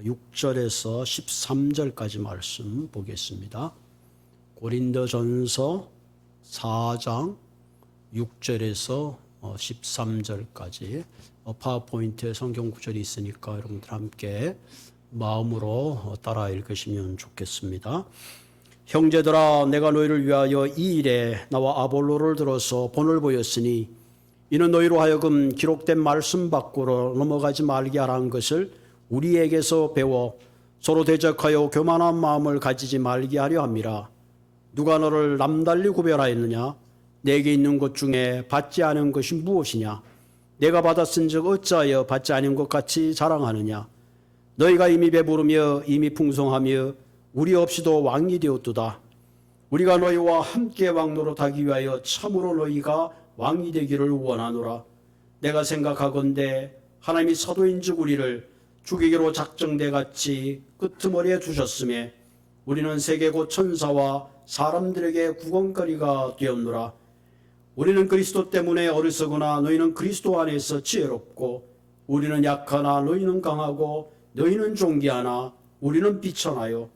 6절에서 13절까지 말씀 보겠습니다. 고린도전서 4장 6절에서 13절까지 파워포인트에 성경 구절이 있으니까 여러분들 함께 마음으로 따라 읽으시면 좋겠습니다. 형제들아, 내가 너희를 위하여 이 일에 나와 아볼로를 들어서 본을 보였으니 이는 너희로 하여금 기록된 말씀 밖으로 넘어가지 말게 하라는 것을 우리에게서 배워 서로 대적하여 교만한 마음을 가지지 말게 하려 함이라. 누가 너를 남달리 구별하였느냐? 내게 있는 것 중에 받지 않은 것이 무엇이냐? 내가 받았은즉 어찌하여 받지 않은 것 같이 자랑하느냐? 너희가 이미 배부르며 이미 풍성하며 우리 없이도 왕이 되었도다. 우리가 너희와 함께 왕노릇하기 위하여 참으로 너희가 왕이 되기를 원하노라. 내가 생각하건대 하나님이 사도인즉 우리를 죽이기로 작정돼 같이 끄트머리에 두셨으며 우리는 세계 곧 천사와 사람들에게 구걸거리가 되었노라. 우리는 그리스도 때문에 어리석으나 너희는 그리스도 안에서 지혜롭고 우리는 약하나 너희는 강하고 너희는 존귀하나 우리는 비천하여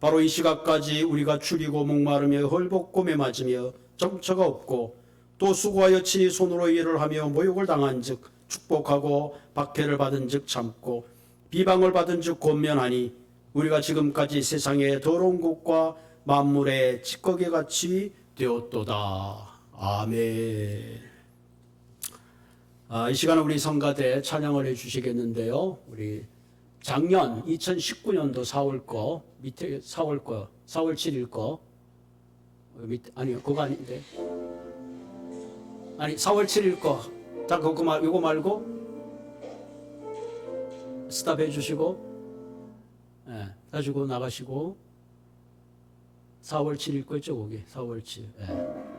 바로 이 시각까지 우리가 줄이고 목마르며 헐벗고 매맞으며 정처가 없고 또 수고하여 친히 손으로 일을 하며 모욕을 당한 즉 축복하고 박해를 받은 즉 참고 비방을 받은 즉 권면하니 우리가 지금까지 세상의 더러운 것과 만물의 찌꺼기 같이 되었도다. 아멘. 이 시간에 우리 성가대 찬양을 해주시겠는데요. 우리 작년 2019년도 4월 거 밑에 4월 7일 거 밑에 아니요 그거 아닌데 아니 4월 7일 거 자 그거 이거 말고 스탑 해주시고 가지고 나가시고 4월 7일 거 있죠 거기 4월 7일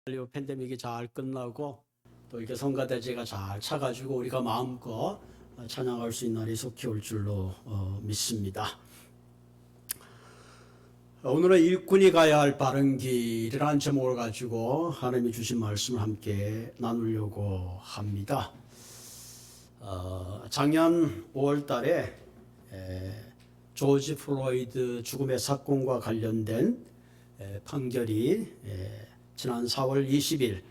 팬데믹이 잘 끝나고 또 이렇게 성가대제가 잘 차가지고 우리가 마음껏 찬양할 수 있는 날이 속히 올 줄로 믿습니다. 오늘은 일꾼이 가야 할 바른 길이라는 제목을 가지고 하나님이 주신 말씀을 함께 나누려고 합니다. 작년 5월 달에 조지 플로이드 죽음의 사건과 관련된 판결이 지난 4월 20일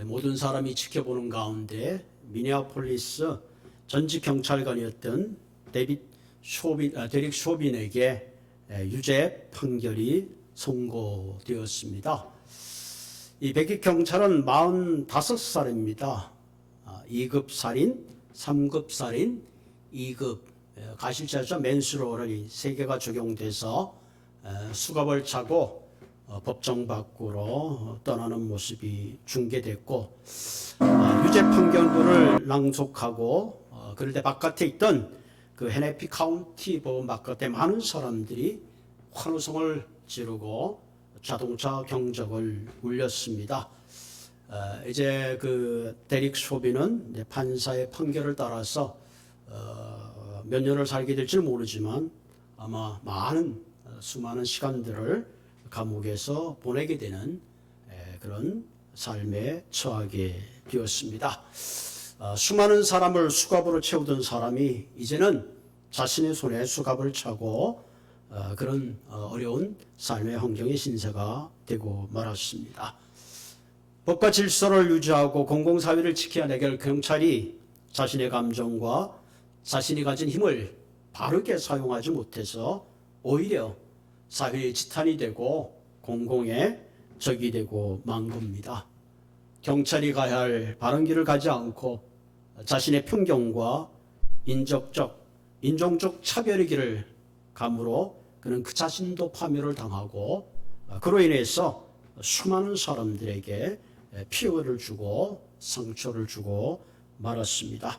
모든 사람이 지켜보는 가운데 미네아폴리스 전직 경찰관이었던 데릭 쇼빈에게 유죄 판결이 선고되었습니다. 이 백익 경찰은 45살입니다. 2급 살인, 3급 살인, 2급 가실자죠. 맨슬로러리 3개가 적용돼서 수갑을 차고 법정 밖으로 떠나는 모습이 중계됐고 유죄 판결문을 낭독하고 그럴 때 바깥에 있던 그 헤네피 카운티 법원 바깥에 많은 사람들이 환호성을 지르고 자동차 경적을 울렸습니다. 이제 그 데릭 쇼빈은 판사의 판결을 따라서 몇 년을 살게 될지 모르지만 아마 수많은 시간들을 감옥에서 보내게 되는 그런 삶에 처하게 되었습니다. 수많은 사람을 수갑으로 채우던 사람이 이제는 자신의 손에 수갑을 차고 그런 어려운 삶의 환경의 신세가 되고 말았습니다. 법과 질서를 유지하고 공공사회를 지켜야 되길 경찰이 자신의 감정과 자신이 가진 힘을 바르게 사용하지 못해서 오히려 사회의 지탄이 되고 공공의 적이 되고 만 겁니다. 경찰이 가야 할 바른 길을 가지 않고 자신의 편견과 인종적 차별의 길을 감으로 그는 그 자신도 파멸을 당하고 그로 인해서 수많은 사람들에게 피해를 주고 상처를 주고 말았습니다.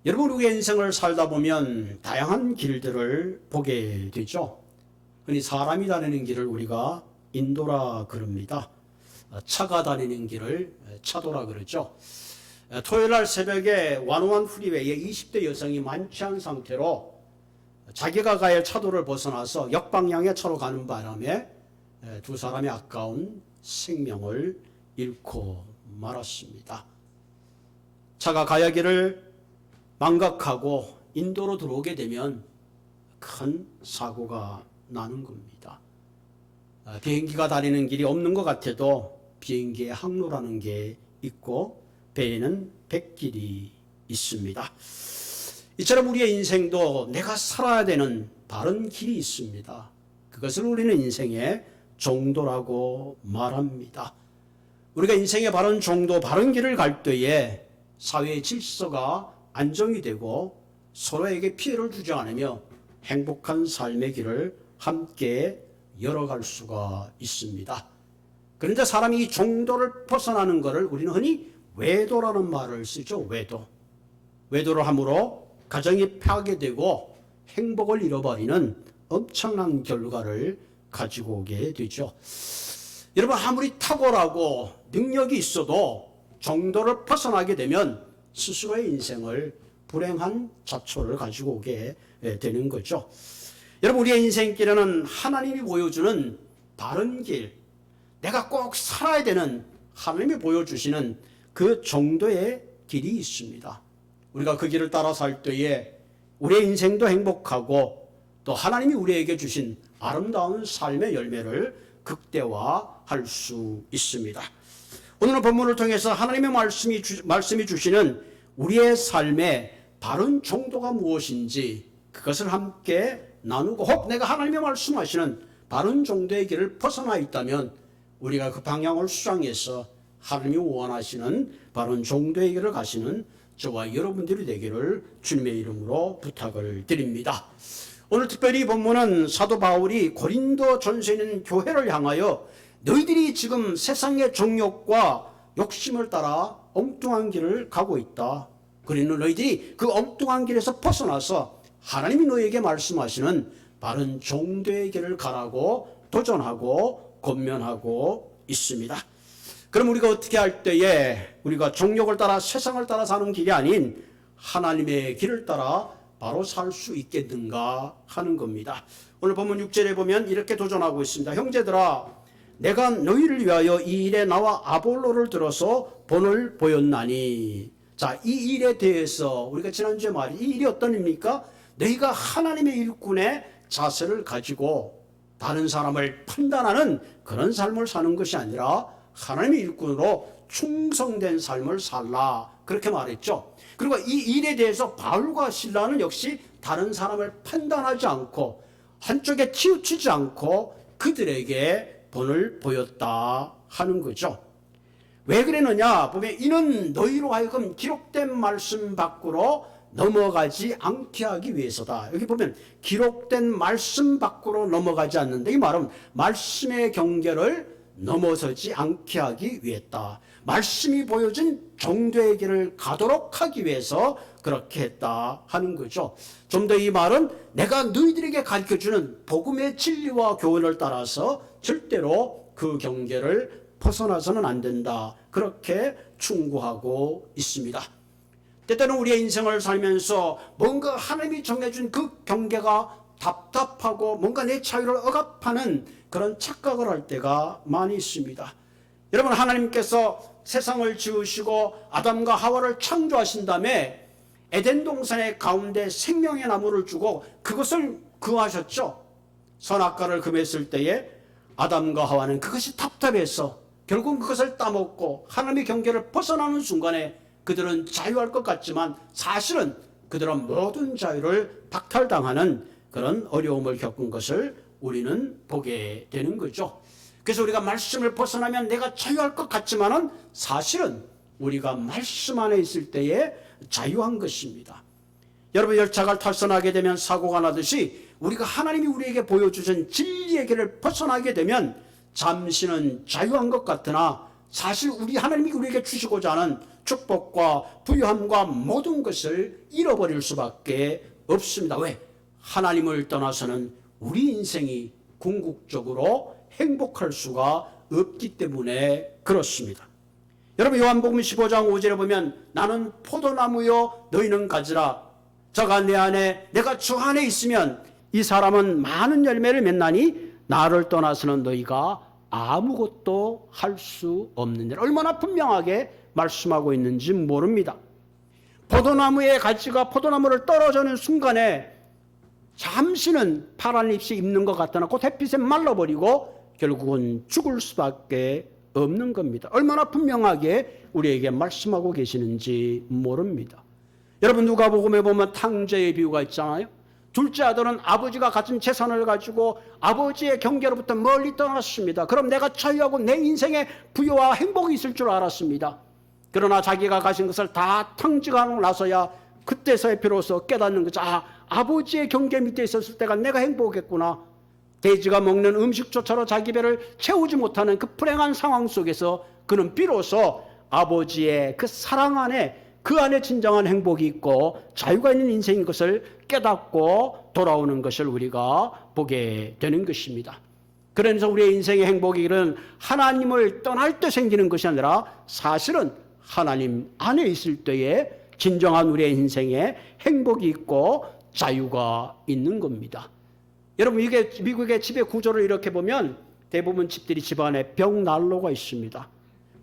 여러분, 우리의 인생을 살다 보면 다양한 길들을 보게 되죠. 흔히 사람이 다니는 길을 우리가 인도라 그럽니다. 차가 다니는 길을 차도라 그러죠. 토요일 날 새벽에 완호한 프리웨이에 20대 여성이 만취한 상태로 자기가 가야 할 차도를 벗어나서 역방향의 차로 가는 바람에 두 사람의 아까운 생명을 잃고 말았습니다. 차가 가야 길을 망각하고 인도로 들어오게 되면 큰 사고가 나는 겁니다. 비행기가 다니는 길이 없는 것 같아도 비행기에 항로라는 게 있고 배에는 백길이 있습니다. 이처럼 우리의 인생도 내가 살아야 되는 바른 길이 있습니다. 그것을 우리는 인생의 정도라고 말합니다. 우리가 인생의 바른 정도, 바른 길을 갈 때에 사회의 질서가 안정이 되고 서로에게 피해를 주지 않으며 행복한 삶의 길을 함께 열어갈 수가 있습니다. 그런데 사람이 이 정도를 벗어나는 것을 우리는 흔히 외도라는 말을 쓰죠. 외도를 함으로 가정이 파괴되고 행복을 잃어버리는 엄청난 결과를 가지고 오게 되죠. 여러분, 아무리 탁월하고 능력이 있어도 정도를 벗어나게 되면 스스로의 인생을 불행한 자초를 가지고 오게 되는 거죠. 여러분, 우리의 인생길에는 하나님이 보여주는 바른 길, 내가 꼭 살아야 되는 하나님이 보여주시는 그 정도의 길이 있습니다. 우리가 그 길을 따라 살 때에 우리의 인생도 행복하고 또 하나님이 우리에게 주신 아름다운 삶의 열매를 극대화할 수 있습니다. 오늘 본문을 통해서 하나님의 말씀이 주시는 우리의 삶의 바른 정도가 무엇인지 그것을 함께 나누고, 혹 내가 하나님의 말씀하시는 바른 정도의 길을 벗어나 있다면 우리가 그 방향을 수정해서 하나님이 원하시는 바른 정도의 길을 가시는 저와 여러분들이 되기를 주님의 이름으로 부탁을 드립니다. 오늘 특별히 이 본문은 사도 바울이 고린도 전서에 있는 교회를 향하여 너희들이 지금 세상의 정욕과 욕심을 따라 엉뚱한 길을 가고 있다. 그러니 너희들이 그 엉뚱한 길에서 벗어나서 하나님이 너희에게 말씀하시는 바른 정도의 길을 가라고 도전하고 권면하고 있습니다. 그럼 우리가 어떻게 할 때에 우리가 정욕을 따라 세상을 따라 사는 길이 아닌 하나님의 길을 따라 바로 살 수 있겠는가 하는 겁니다. 오늘 본문 6절에 보면 이렇게 도전하고 있습니다. 형제들아, 내가 너희를 위하여 이 일에 나와 아볼로를 들어서 본을 보였나니. 자, 이 일에 대해서 우리가 지난주에 말이 이 일이 어떤 일입니까? 너희가 하나님의 일꾼의 자세를 가지고 다른 사람을 판단하는 그런 삶을 사는 것이 아니라 하나님의 일꾼으로 충성된 삶을 살라, 그렇게 말했죠. 그리고 이 일에 대해서 바울과 실라는 역시 다른 사람을 판단하지 않고 한쪽에 치우치지 않고 그들에게 본을 보였다 하는 거죠. 왜 그랬느냐 보면 이는 너희로 하여금 기록된 말씀 밖으로 넘어가지 않게 하기 위해서다. 여기 보면 기록된 말씀 밖으로 넘어가지 않는다. 이 말은 말씀의 경계를 넘어서지 않게 하기 위했다. 말씀이 보여진 정도의 길을 가도록 하기 위해서 그렇게 했다 하는 거죠. 좀 더 이 말은 내가 너희들에게 가르쳐주는 복음의 진리와 교훈을 따라서 절대로 그 경계를 벗어나서는 안 된다, 그렇게 충고하고 있습니다. 때때는 우리의 인생을 살면서 뭔가 하나님이 정해준 그 경계가 답답하고 뭔가 내 자유를 억압하는 그런 착각을 할 때가 많이 있습니다. 여러분, 하나님께서 세상을 지으시고 아담과 하와를 창조하신 다음에 에덴 동산의 가운데 생명의 나무를 주고 그것을 금하셨죠. 선악과를 금했을 때에 아담과 하와는 그것이 답답해서 결국 그것을 따먹고 하나님의 경계를 벗어나는 순간에 그들은 자유할 것 같지만 사실은 그들은 모든 자유를 박탈당하는 그런 어려움을 겪은 것을 우리는 보게 되는 거죠. 그래서 우리가 말씀을 벗어나면 내가 자유할 것 같지만은 사실은 우리가 말씀 안에 있을 때에 자유한 것입니다. 여러분, 열차가 탈선하게 되면 사고가 나듯이 우리가 하나님이 우리에게 보여주신 진리의 길을 벗어나게 되면 잠시는 자유한 것 같으나 사실 우리 하나님이 우리에게 주시고자 하는 축복과 부유함과 모든 것을 잃어버릴 수밖에 없습니다. 왜? 하나님을 떠나서는 우리 인생이 궁극적으로 행복할 수가 없기 때문에 그렇습니다. 여러분, 요한복음 15장 5절에 보면 나는 포도나무요 너희는 가지라. 저가 내 안에 내가 저 안에 있으면 이 사람은 많은 열매를 맺나니 나를 떠나서는 너희가 아무것도 할 수 없느니라. 얼마나 분명하게 말씀하고 있는지 모릅니다. 포도나무의 가지가 포도나무를 떨어지는 순간에 잠시는 파란 잎이 입는 것 같으나 그 햇빛에 말라버리고 결국은 죽을 수밖에 없는 겁니다. 얼마나 분명하게 우리에게 말씀하고 계시는지 모릅니다. 여러분, 누가복음에 보면 탕자의 비유가 있잖아요. 둘째 아들은 아버지가 가진 재산을 가지고 아버지의 경계로부터 멀리 떠났습니다. 그럼 내가 자유하고 내 인생에 부유와 행복이 있을 줄 알았습니다. 그러나 자기가 가진 것을 다 탕진하고 나서야 그때서야 비로소 깨닫는 거죠. 아버지의 경계 밑에 있었을 때가 내가 행복했구나. 돼지가 먹는 음식조차로 자기 배를 채우지 못하는 그 불행한 상황 속에서 그는 비로소 아버지의 그 사랑 안에, 그 안에 진정한 행복이 있고 자유가 있는 인생인 것을 깨닫고 돌아오는 것을 우리가 보게 되는 것입니다. 그러면서 우리의 인생의 행복은 하나님을 떠날 때 생기는 것이 아니라 사실은 하나님 안에 있을 때에 진정한 우리의 인생에 행복이 있고 자유가 있는 겁니다. 여러분, 이게 미국의 집의 구조를 이렇게 보면 대부분 집들이 집안에 벽난로가 있습니다.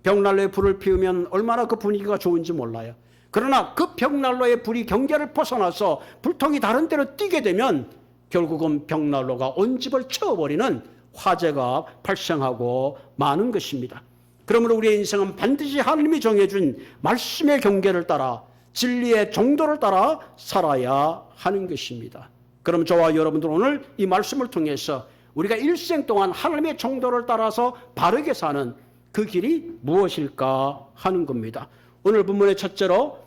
벽난로에 불을 피우면 얼마나 그 분위기가 좋은지 몰라요. 그러나 그 벽난로의 불이 경계를 벗어나서 불통이 다른 데로 띄게 되면 결국은 벽난로가 온 집을 채워버리는 화재가 발생하고 마는 것입니다. 그러므로 우리의 인생은 반드시 하나님이 정해준 말씀의 경계를 따라 진리의 정도를 따라 살아야 하는 것입니다. 그럼 저와 여러분들 오늘 이 말씀을 통해서 우리가 일생 동안 하나님의 정도를 따라서 바르게 사는 그 길이 무엇일까 하는 겁니다. 오늘 본문의 첫째로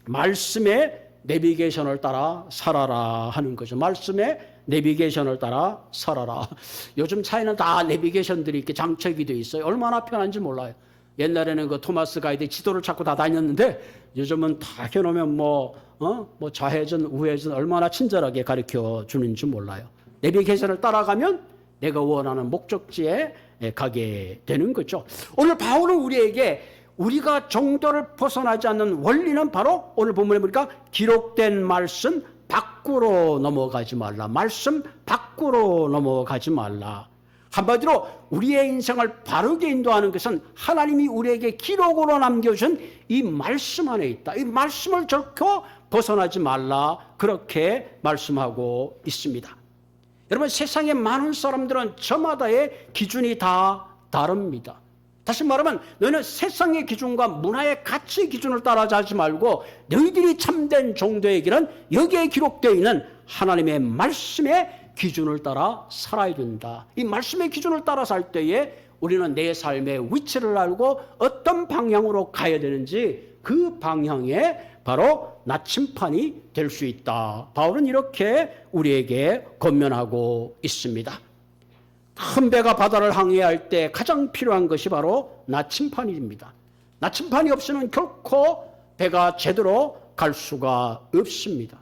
말씀의 내비게이션을 따라 살아라 하는 거죠. 말씀의 내비게이션을 따라 살아라. 요즘 차에는 다 내비게이션들이 이렇게 장착이 되어 있어요. 얼마나 편한지 몰라요. 옛날에는 그 토마스 가이드 지도를 찾고 다 다녔는데 요즘은 다 해놓으면 뭐 좌회전, 우회전 얼마나 친절하게 가르쳐 주는지 몰라요. 내비게이션을 따라가면 내가 원하는 목적지에 가게 되는 거죠. 오늘 바울은 우리에게 우리가 정도를 벗어나지 않는 원리는 바로 오늘 본문에 보니까 기록된 말씀 밖으로 넘어가지 말라. 말씀 밖으로 넘어가지 말라. 한마디로 우리의 인생을 바르게 인도하는 것은 하나님이 우리에게 기록으로 남겨준 이 말씀 안에 있다. 이 말씀을 결코 벗어나지 말라. 그렇게 말씀하고 있습니다. 여러분, 세상의 많은 사람들은 저마다의 기준이 다 다릅니다. 다시 말하면 너희는 세상의 기준과 문화의 가치 기준을 따라가지 말고 너희들이 참된 정도의 길은 여기에 기록되어 있는 하나님의 말씀의 기준을 따라 살아야 된다. 이 말씀의 기준을 따라 살 때에 우리는 내 삶의 위치를 알고 어떤 방향으로 가야 되는지 그 방향에 바로 나침판이 될 수 있다. 바울은 이렇게 우리에게 권면하고 있습니다. 큰 배가 바다를 항해할 때 가장 필요한 것이 바로 나침판입니다. 나침판이 없으면 결코 배가 제대로 갈 수가 없습니다.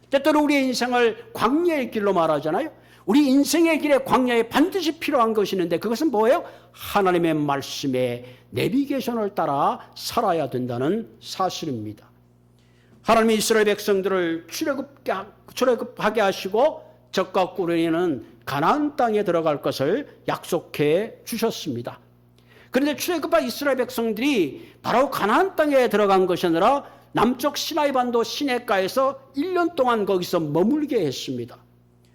때때로 우리의 인생을 광야의 길로 말하잖아요. 우리 인생의 길에 광야에 반드시 필요한 것이 있는데 그것은 뭐예요? 하나님의 말씀에 내비게이션을 따라 살아야 된다는 사실입니다. 하나님이 이스라엘 백성들을 출애굽하게 하시고 적과 꿀이는 가나안 땅에 들어갈 것을 약속해 주셨습니다. 그런데 출애굽한 이스라엘 백성들이 바로 가나안 땅에 들어간 것이 아니라 남쪽 시나이 반도 시내가에서 1년 동안 거기서 머물게 했습니다.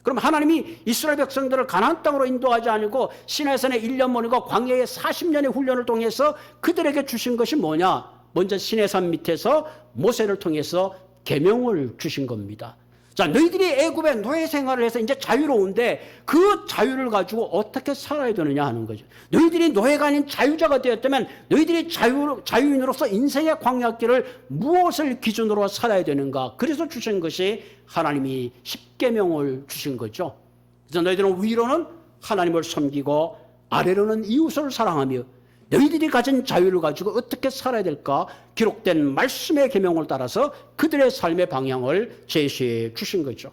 그럼 하나님이 이스라엘 백성들을 가나안 땅으로 인도하지 않고 시내산에 1년 머물고 광야에 40년의 훈련을 통해서 그들에게 주신 것이 뭐냐? 먼저 시내산 밑에서 모세를 통해서 계명을 주신 겁니다. 자, 너희들이 애굽의 노예 생활을 해서 이제 자유로운데 그 자유를 가지고 어떻게 살아야 되느냐 하는 거죠. 너희들이 노예가 아닌 자유자가 되었다면 너희들이 자유인으로서 인생의 광야길을 무엇을 기준으로 살아야 되는가. 그래서 주신 것이 하나님이 십계명을 주신 거죠. 그래서 너희들은 위로는 하나님을 섬기고 아래로는 이웃을 사랑하며 너희들이 가진 자유를 가지고 어떻게 살아야 될까? 기록된 말씀의 계명을 따라서 그들의 삶의 방향을 제시해 주신 거죠.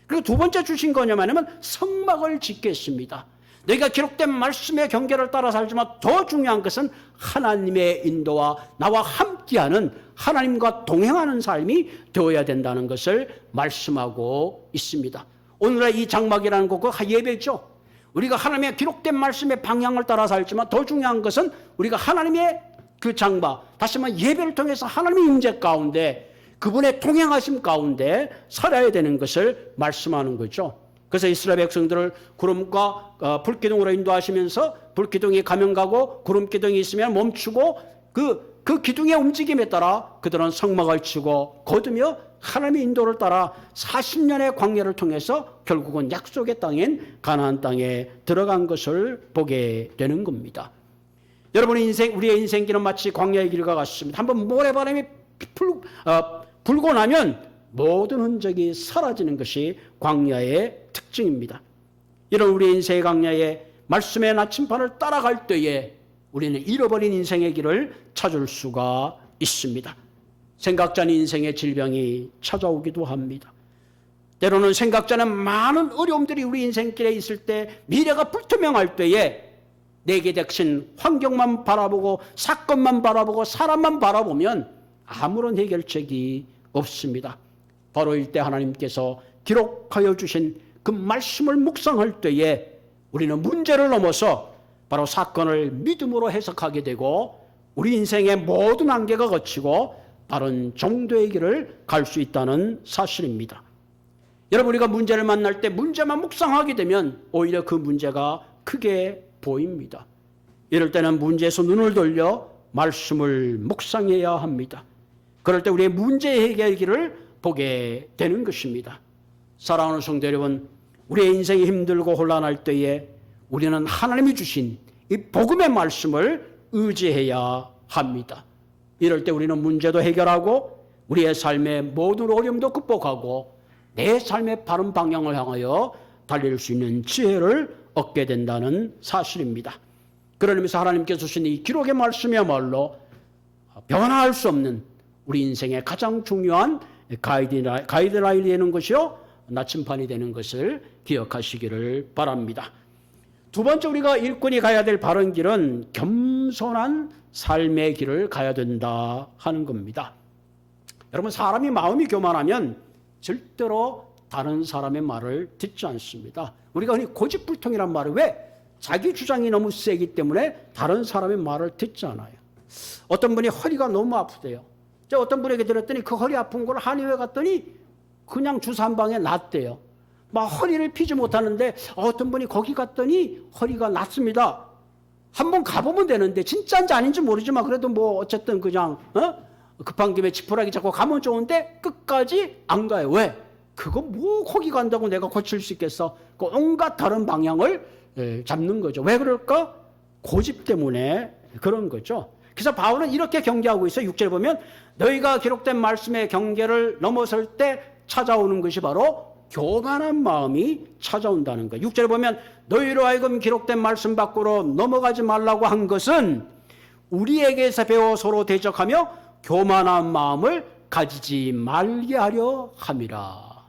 그리고 두 번째 주신 거냐면 성막을 짓겠습니다. 너희가 기록된 말씀의 경계를 따라 살지만 더 중요한 것은 하나님의 인도와 나와 함께하는 하나님과 동행하는 삶이 되어야 된다는 것을 말씀하고 있습니다. 오늘의 이 장막이라는 거 그 예배죠. 우리가 하나님의 기록된 말씀의 방향을 따라 살지만 더 중요한 것은 우리가 하나님의 그 장막, 다시 말하면 예배를 통해서 하나님의 임재 가운데 그분의 동행하심 가운데 살아야 되는 것을 말씀하는 거죠. 그래서 이스라엘 백성들을 구름과 불기둥으로 인도하시면서 불기둥이 가면 가고 구름기둥이 있으면 멈추고 그 기둥의 움직임에 따라 그들은 성막을 치고 거두며 하나님의 인도를 따라 40년의 광야를 통해서 결국은 약속의 땅인 가나안 땅에 들어간 것을 보게 되는 겁니다. 여러분의 인생, 우리의 인생길은 마치 광야의 길과 같습니다. 한번 모래바람이 불고 나면 모든 흔적이 사라지는 것이 광야의 특징입니다. 이런 우리의 인생의 광야에 말씀의 나침판을 따라갈 때에 우리는 잃어버린 인생의 길을 찾을 수가 있습니다. 생각자는 인생의 질병이 찾아오기도 합니다. 때로는 생각자는 많은 어려움들이 우리 인생길에 있을 때 미래가 불투명할 때에 내게 닥친 환경만 바라보고 사건만 바라보고 사람만 바라보면 아무런 해결책이 없습니다. 바로 이때 하나님께서 기록하여 주신 그 말씀을 묵상할 때에 우리는 문제를 넘어서 바로 사건을 믿음으로 해석하게 되고 우리 인생의 모든 한계가 거치고 바른 정도의 길을 갈 수 있다는 사실입니다. 여러분, 우리가 문제를 만날 때 문제만 묵상하게 되면 오히려 그 문제가 크게 보입니다. 이럴 때는 문제에서 눈을 돌려 말씀을 묵상해야 합니다. 그럴 때 우리의 문제 해결길을 보게 되는 것입니다. 사랑하는 성도 여러분, 우리의 인생이 힘들고 혼란할 때에 우리는 하나님이 주신 이 복음의 말씀을 의지해야 합니다. 이럴 때 우리는 문제도 해결하고 우리의 삶의 모든 어려움도 극복하고 내 삶의 바른 방향을 향하여 달릴 수 있는 지혜를 얻게 된다는 사실입니다. 그런 의미에서 하나님께서 주신 이 기록의 말씀이야말로 변화할 수 없는 우리 인생의 가장 중요한 가이드라인이 되는 것이요 나침판이 되는 것을 기억하시기를 바랍니다. 두 번째 우리가 일꾼이 가야 될 바른 길은 겸손한 삶의 길을 가야 된다 하는 겁니다. 여러분, 사람이 마음이 교만하면 절대로 다른 사람의 말을 듣지 않습니다. 우리가 흔히 고집불통이란 말을 왜? 자기 주장이 너무 세기 때문에 다른 사람의 말을 듣지 않아요. 어떤 분이 허리가 너무 아프대요. 제가 어떤 분에게 들었더니 그 허리 아픈 걸 한의회 갔더니 그냥 주사 한 방에 낫대요. 막 허리를 피지 못하는데 어떤 분이 거기 갔더니 허리가 낫습니다. 한번 가보면 되는데 진짜인지 아닌지 모르지만 그래도 뭐 어쨌든 그냥 급한 김에 지푸라기 잡고 가면 좋은데 끝까지 안 가요. 왜? 그거 뭐 거기 간다고 내가 고칠 수 있겠어? 그 온갖 다른 방향을 잡는 거죠. 왜 그럴까? 고집 때문에 그런 거죠. 그래서 바울은 이렇게 경계하고 있어요. 6절에 보면 너희가 기록된 말씀의 경계를 넘어설 때 찾아오는 것이 바로 교만한 마음이 찾아온다는 거예요. 6절에 보면 너희로 하여금 기록된 말씀 밖으로 넘어가지 말라고 한 것은 우리에게서 배워 서로 대적하며 교만한 마음을 가지지 말게 하려 함이라.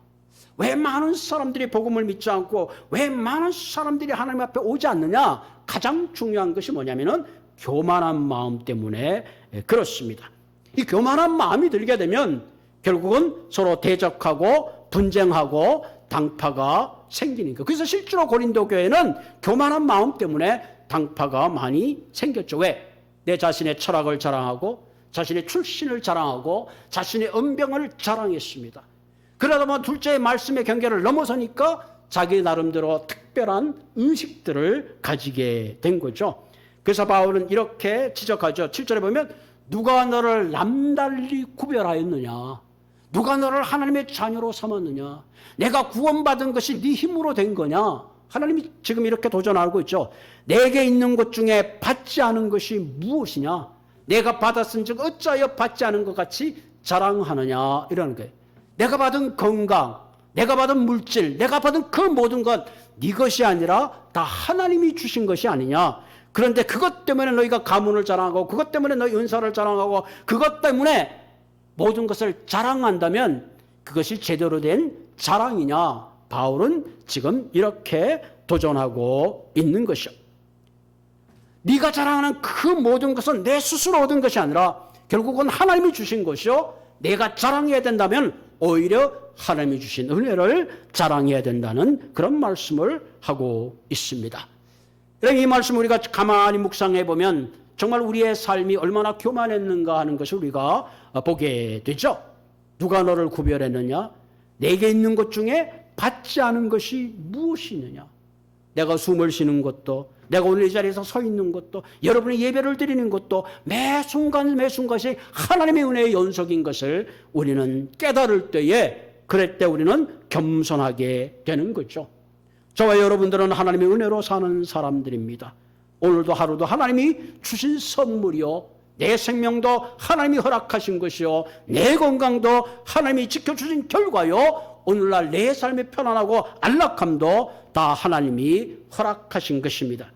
왜 많은 사람들이 복음을 믿지 않고 왜 많은 사람들이 하나님 앞에 오지 않느냐? 가장 중요한 것이 뭐냐면은 교만한 마음 때문에 그렇습니다. 이 교만한 마음이 들게 되면 결국은 서로 대적하고 분쟁하고 당파가 생기는 거예요. 그래서 실제로 고린도 교회는 교만한 마음 때문에 당파가 많이 생겼죠. 왜? 내 자신의 철학을 자랑하고 자신의 출신을 자랑하고 자신의 은병을 자랑했습니다. 그러다 보면 둘째의 말씀의 경계를 넘어서니까 자기 나름대로 특별한 의식들을 가지게 된 거죠. 그래서 바울은 이렇게 지적하죠. 7절에 보면 누가 너를 남달리 구별하였느냐? 누가 너를 하나님의 자녀로 삼았느냐? 내가 구원받은 것이 네 힘으로 된 거냐? 하나님이 지금 이렇게 도전하고 있죠. 내게 있는 것 중에 받지 않은 것이 무엇이냐? 내가 받았은즉 어찌하여 받지 않은 것 같이 자랑하느냐? 이러는 거예요. 내가 받은 건강, 내가 받은 물질, 내가 받은 그 모든 것 네 것이 아니라 다 하나님이 주신 것이 아니냐? 그런데 그것 때문에 너희가 가문을 자랑하고 그것 때문에 너희 은사를 자랑하고 그것 때문에 모든 것을 자랑한다면 그것이 제대로 된 자랑이냐? 바울은 지금 이렇게 도전하고 있는 것이요. 네가 자랑하는 그 모든 것은 내 스스로 얻은 것이 아니라 결국은 하나님이 주신 것이요. 내가 자랑해야 된다면 오히려 하나님이 주신 은혜를 자랑해야 된다는 그런 말씀을 하고 있습니다. 이 말씀 우리가 가만히 묵상해 보면 정말 우리의 삶이 얼마나 교만했는가 하는 것을 우리가 보게 되죠. 누가 너를 구별했느냐? 내게 있는 것 중에 받지 않은 것이 무엇이 있느냐? 내가 숨을 쉬는 것도, 내가 오늘 이 자리에서 서 있는 것도, 여러분이 예배를 드리는 것도 매 순간 매 순간이 하나님의 은혜의 연속인 것을 우리는 깨달을 때에 그럴 때 우리는 겸손하게 되는 거죠. 저와 여러분들은 하나님의 은혜로 사는 사람들입니다. 오늘도 하루도 하나님이 주신 선물이요. 내 생명도 하나님이 허락하신 것이요. 내 건강도 하나님이 지켜주신 결과요. 오늘날 내 삶의 편안하고 안락함도 다 하나님이 허락하신 것입니다.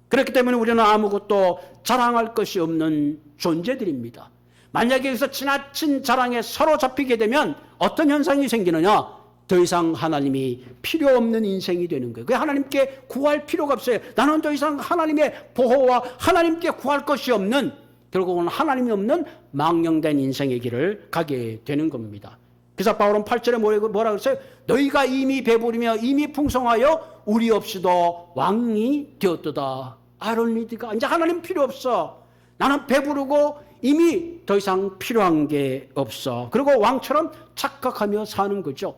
그렇기 때문에 우리는 아무것도 자랑할 것이 없는 존재들입니다. 만약에 여기서 지나친 자랑에 사로잡히게 되면 어떤 현상이 생기느냐? 더 이상 하나님이 필요 없는 인생이 되는 거예요. 하나님께 구할 필요가 없어요. 나는 더 이상 하나님의 보호와 하나님께 구할 것이 없는, 결국은 하나님이 없는 망령된 인생의 길을 가게 되는 겁니다. 그래서 바울은 8절에 뭐라 그랬어요? 너희가 이미 배부르며 이미 풍성하여 우리 없이도 왕이 되었도다. 아론리드가 이제 하나님 필요 없어. 나는 배부르고 이미 더 이상 필요한 게 없어. 그리고 왕처럼 착각하며 사는 거죠.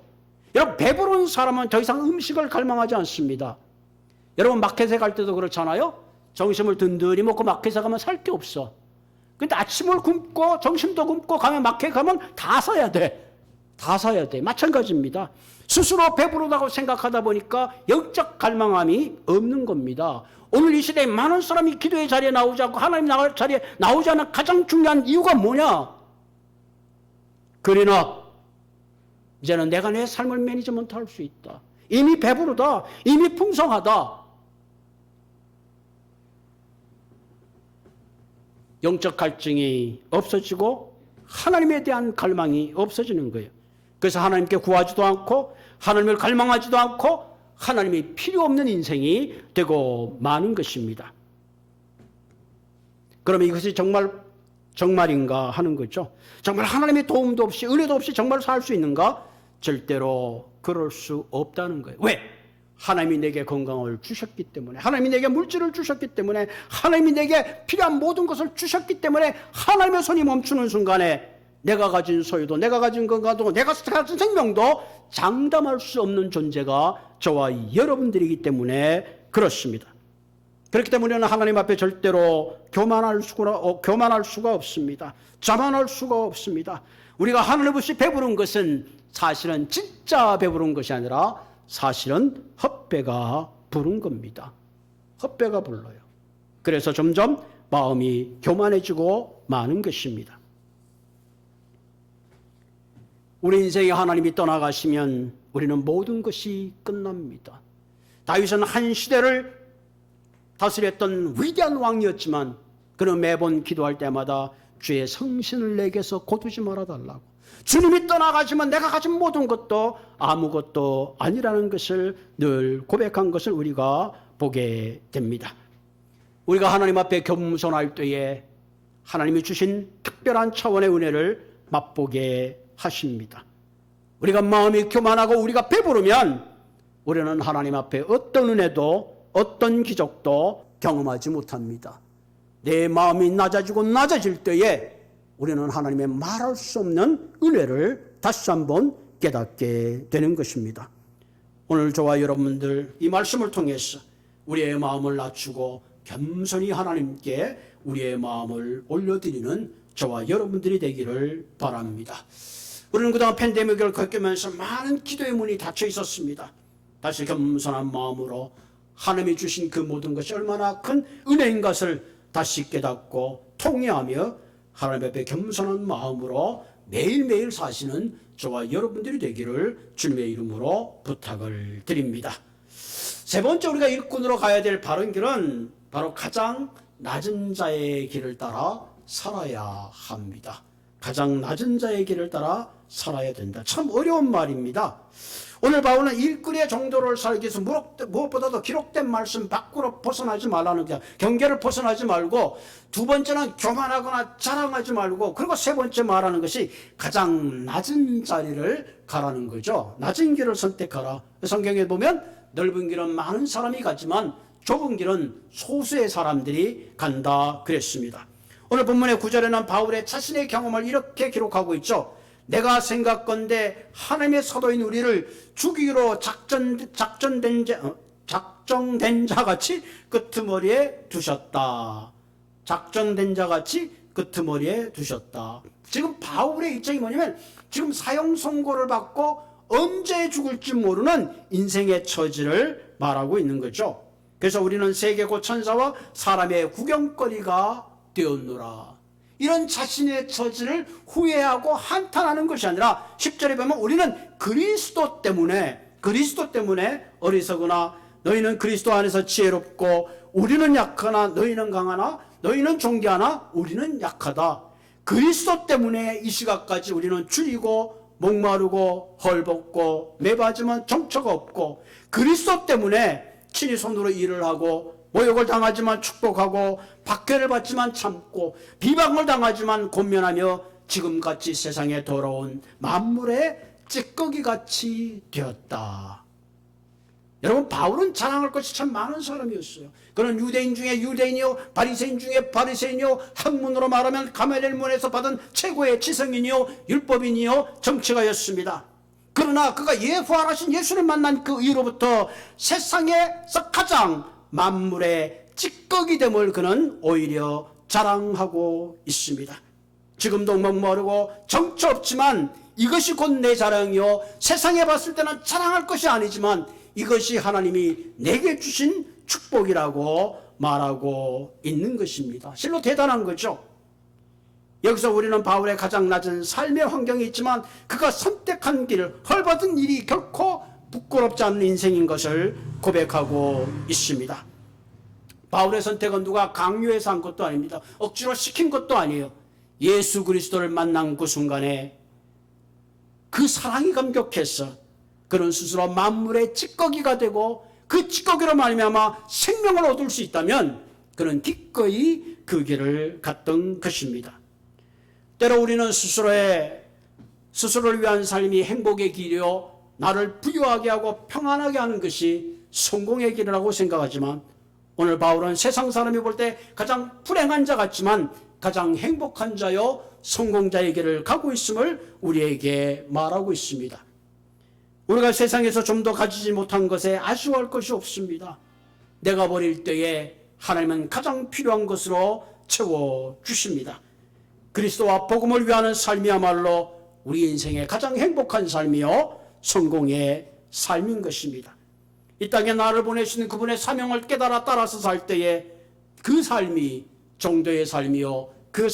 여러분, 배부른 사람은 더 이상 음식을 갈망하지 않습니다. 여러분, 마켓에 갈 때도 그렇잖아요. 점심을 든든히 먹고 마켓에 가면 살 게 없어. 근데 아침을 굶고 점심도 굶고 가면 마켓에 가면 다 사야 돼. 다 사야 돼. 마찬가지입니다. 스스로 배부르다고 생각하다 보니까 영적 갈망함이 없는 겁니다. 오늘 이 시대에 많은 사람이 기도의 자리에 나오지 않고 하나님 자리에 나오지 않는 가장 중요한 이유가 뭐냐? 그러나 이제는 내가 내 삶을 매니지먼트 할 수 있다. 이미 배부르다. 이미 풍성하다. 영적 갈증이 없어지고 하나님에 대한 갈망이 없어지는 거예요. 그래서 하나님께 구하지도 않고 하나님을 갈망하지도 않고 하나님이 필요 없는 인생이 되고 마는 것입니다. 그러면 이것이 정말인가 하는 거죠. 정말 하나님의 도움도 없이 은혜도 없이 정말 살 수 있는가? 절대로 그럴 수 없다는 거예요. 왜? 하나님이 내게 건강을 주셨기 때문에, 하나님이 내게 물질을 주셨기 때문에, 하나님이 내게 필요한 모든 것을 주셨기 때문에 하나님의 손이 멈추는 순간에 내가 가진 소유도, 내가 가진 건강도, 내가 가진 생명도 장담할 수 없는 존재가 저와 여러분들이기 때문에 그렇습니다. 그렇기 때문에 우리는 하나님 앞에 절대로 교만할 수가 없습니다. 자만할 수가 없습니다. 우리가 하늘 없이 배부른 것은 사실은 진짜 배부른 것이 아니라 사실은 헛배가 부른 겁니다. 헛배가 불러요. 그래서 점점 마음이 교만해지고 마는 것입니다. 우리 인생에 하나님이 떠나가시면 우리는 모든 것이 끝납니다. 다윗은 한 시대를 다스렸던 위대한 왕이었지만 그는 매번 기도할 때마다 주의 성신을 내게서 거두지 말아달라고, 주님이 떠나가시면 내가 가진 모든 것도 아무것도 아니라는 것을 늘 고백한 것을 우리가 보게 됩니다. 우리가 하나님 앞에 겸손할 때에 하나님이 주신 특별한 차원의 은혜를 맛보게 하십니다. 우리가 마음이 교만하고 우리가 배부르면 우리는 하나님 앞에 어떤 은혜도 어떤 기적도 경험하지 못합니다. 내 마음이 낮아지고 낮아질 때에 우리는 하나님의 말할 수 없는 은혜를 다시 한번 깨닫게 되는 것입니다. 오늘 저와 여러분들 이 말씀을 통해서 우리의 마음을 낮추고 겸손히 하나님께 우리의 마음을 올려드리는 저와 여러분들이 되기를 바랍니다. 우리는 그동안 팬데믹을 겪으면서 많은 기도의 문이 닫혀 있었습니다. 다시 겸손한 마음으로 하나님이 주신 그 모든 것이 얼마나 큰 은혜인 것을 다시 깨닫고 통회하며 하나님 앞에 겸손한 마음으로 매일매일 사시는 저와 여러분들이 되기를 주님의 이름으로 부탁을 드립니다. 세 번째 우리가 일꾼으로 가야 될 바른 길은 바로 가장 낮은 자의 길을 따라 살아야 합니다. 가장 낮은 자의 길을 따라 살아야 된다. 참 어려운 말입니다. 오늘 바울은 일꾼의 정도를 살기 위해서 무엇보다도 기록된 말씀 밖으로 벗어나지 말라는 거야. 경계를 벗어나지 말고, 두 번째는 교만하거나 자랑하지 말고, 그리고 세 번째 말하는 것이 가장 낮은 자리를 가라는 거죠. 낮은 길을 선택하라. 성경에 보면 넓은 길은 많은 사람이 가지만 좁은 길은 소수의 사람들이 간다 그랬습니다. 오늘 본문의 9절에는 바울의 자신의 경험을 이렇게 기록하고 있죠. 내가 생각건대 하나님의 사도인 우리를 죽이기로 작정된 자같이 끄트머리에 두셨다. 작정된 자같이 끄트머리에 두셨다. 지금 바울의 입장이 뭐냐면 지금 사형 선고를 받고 언제 죽을지 모르는 인생의 처지를 말하고 있는 거죠. 그래서 우리는 세계 곧 천사와 사람의 구경거리가 되었노라. 이런 자신의 처지를 후회하고 한탄하는 것이 아니라 10절에 보면 우리는 그리스도 때문에 어리석으나 너희는 그리스도 안에서 지혜롭고 우리는 약하나 너희는 강하나 너희는 존귀하나 우리는 약하다. 그리스도 때문에 이 시각까지 우리는 줄이고 목마르고 헐벗고 매바지만 정처가 없고, 그리스도 때문에 친히 손으로 일을 하고 모욕을 당하지만 축복하고 박해를 받지만 참고 비방을 당하지만 권면하며 지금같이 세상에 돌아온 만물의 찌꺼기같이 되었다. 여러분, 바울은 자랑할 것이 참 많은 사람이었어요. 그는 유대인 중에 유대인이요, 바리새인 중에 바리새인이요, 학문으로 말하면 가멜엘문에서 받은 최고의 지성인이요, 율법인이요, 정치가였습니다. 그러나 그가 예부활하신 예수를 만난 그 이후로부터 세상에서 가장 만물의 찌꺼기됨을 그는 오히려 자랑하고 있습니다. 지금도 목마르고 정처 없지만 이것이 곧 내 자랑이요, 세상에 봤을 때는 자랑할 것이 아니지만 이것이 하나님이 내게 주신 축복이라고 말하고 있는 것입니다. 실로 대단한 거죠. 여기서 우리는 바울의 가장 낮은 삶의 환경이 있지만 그가 선택한 길, 헐벗은 일이 결코 부끄럽지 않은 인생인 것을 고백하고 있습니다. 바울의 선택은 누가 강요해서 한 것도 아닙니다. 억지로 시킨 것도 아니에요. 예수 그리스도를 만난 그 순간에 그 사랑이 감격해서 그는 스스로 만물의 찌꺼기가 되고 그 찌꺼기로 말미암아 생명을 얻을 수 있다면 그는 기꺼이 그 길을 갔던 것입니다. 때로 우리는 스스로를 위한 삶이 행복의 길이요 나를 부유하게 하고 평안하게 하는 것이 성공의 길이라고 생각하지만 오늘 바울은 세상 사람이 볼 때 가장 불행한 자 같지만 가장 행복한 자요 성공자의 길을 가고 있음을 우리에게 말하고 있습니다. 우리가 세상에서 좀 더 가지지 못한 것에 아쉬워할 것이 없습니다. 내가 버릴 때에 하나님은 가장 필요한 것으로 채워주십니다. 그리스도와 복음을 위하는 삶이야말로 우리 인생의 가장 행복한 삶이요 성공의 삶인 것입니다. 이 땅에 나를 보내시는 그분의 사명을 깨달아 따라서 살 때에 그 삶이 정도의 삶이요 그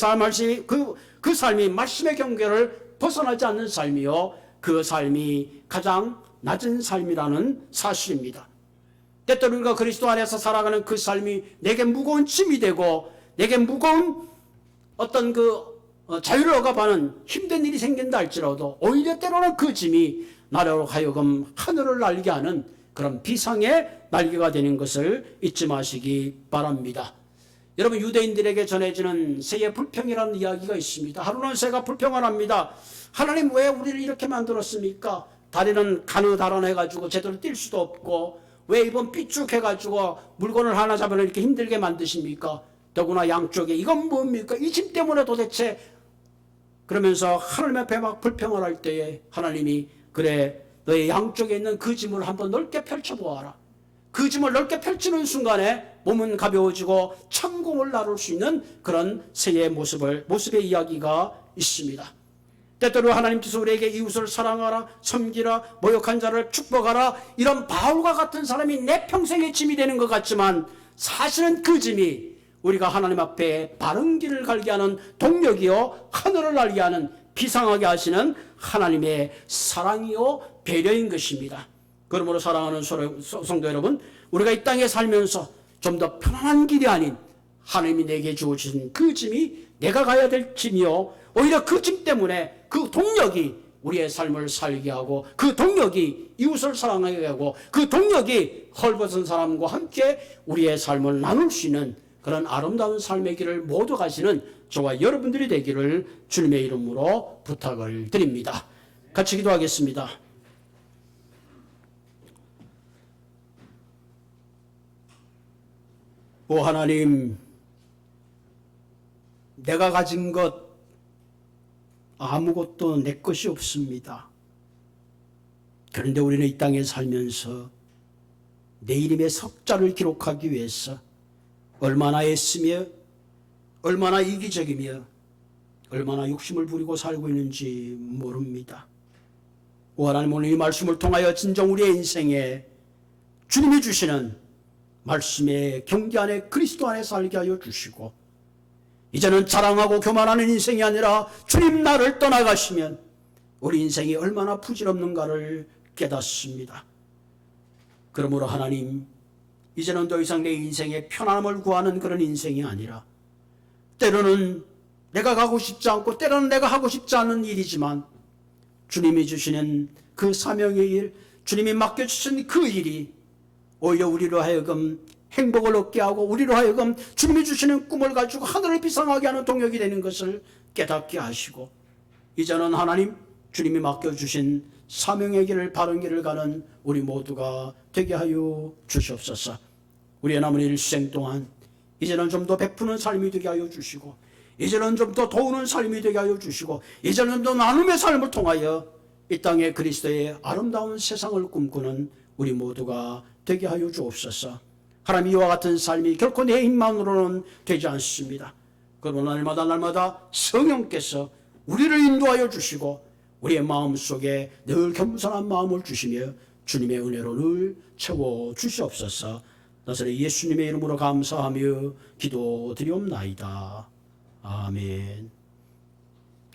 삶이 말씀의 경계를 벗어나지 않는 삶이요 그 삶이 가장 낮은 삶이라는 사실입니다. 때때로 우리가 그리스도 안에서 살아가는 그 삶이 내게 무거운 짐이 되고 내게 무거운 어떤 자유를 억압하는 힘든 일이 생긴다 할지라도 오히려 때로는 그 짐이 나로 하여금 하늘을 날게 하는 그런 비상의 날개가 되는 것을 잊지 마시기 바랍니다. 여러분, 유대인들에게 전해지는 새의 불평이라는 이야기가 있습니다. 하루는 새가 불평을 합니다. 하나님 왜 우리를 이렇게 만들었습니까? 다리는 가느다란해가지고 제대로 뛸 수도 없고 왜 이번 삐쭉해가지고 물건을 하나 잡으면 이렇게 힘들게 만드십니까? 더구나 양쪽에 이건 뭡니까? 이 짐 때문에 도대체. 그러면서 하나님 앞에 막 불평을 할 때에 하나님이 그래 너의 양쪽에 있는 그 짐을 한번 넓게 펼쳐보아라. 그 짐을 넓게 펼치는 순간에 몸은 가벼워지고 천공을 나룰 수 있는 그런 새의 모습의 이야기가 있습니다. 때때로 하나님께서 우리에게 이웃을 사랑하라, 섬기라, 모욕한 자를 축복하라, 이런 바울과 같은 사람이 내 평생의 짐이 되는 것 같지만 사실은 그 짐이 우리가 하나님 앞에 바른 길을 갈게 하는 동력이요 하늘을 날게 하는 비상하게 하시는 하나님의 사랑이요 배려인 것입니다. 그러므로 사랑하는 성도 여러분, 우리가 이 땅에 살면서 좀 더 편안한 길이 아닌 하나님이 내게 주어진 그 짐이 내가 가야 될 짐이요 오히려 그 짐 때문에 그 동력이 우리의 삶을 살게 하고 그 동력이 이웃을 사랑하게 하고 그 동력이 헐벗은 사람과 함께 우리의 삶을 나눌 수 있는 그런 아름다운 삶의 길을 모두 가시는 저와 여러분들이 되기를 주님의 이름으로 부탁을 드립니다. 같이 기도하겠습니다. 오 하나님, 내가 가진 것 아무것도 내 것이 없습니다. 그런데 우리는 이 땅에 살면서 내 이름의 석자를 기록하기 위해서 얼마나 애쓰며 얼마나 이기적이며 얼마나 욕심을 부리고 살고 있는지 모릅니다. 오 하나님, 오늘 이 말씀을 통하여 진정 우리의 인생에 주님이 주시는 말씀의 경계 안에 그리스도 안에 살게 하여 주시고 이제는 자랑하고 교만하는 인생이 아니라 주님 나를 떠나가시면 우리 인생이 얼마나 부질없는가를 깨닫습니다. 그러므로 하나님, 이제는 더 이상 내 인생의 편안함을 구하는 그런 인생이 아니라 때로는 내가 가고 싶지 않고 때로는 내가 하고 싶지 않은 일이지만 주님이 주시는 그 사명의 일, 주님이 맡겨주신 그 일이 오히려 우리로 하여금 행복을 얻게 하고 우리로 하여금 주님이 주시는 꿈을 가지고 하늘을 비상하게 하는 동력이 되는 것을 깨닫게 하시고 이제는 하나님, 주님이 맡겨주신 사명의 길을 바른 길을 가는 우리 모두가 되게 하여 주시옵소서. 우리의 남은 일생 동안 이제는 좀 더 베푸는 삶이 되게 하여 주시고 이제는 좀 더 도우는 삶이 되게 하여 주시고 이제는 좀 더 나눔의 삶을 통하여 이 땅에 그리스도의 아름다운 세상을 꿈꾸는 우리 모두가 되게 하여 주옵소서. 하나님, 이와 같은 삶이 결코 내 힘만으로는 되지 않습니다. 그러나 날마다 성령께서 우리를 인도하여 주시고 우리의 마음속에 늘 겸손한 마음을 주시며 주님의 은혜로 늘 채워 주시옵소서. 나사렛 예수님의 이름으로 감사하며 기도드리옵나이다. 아멘.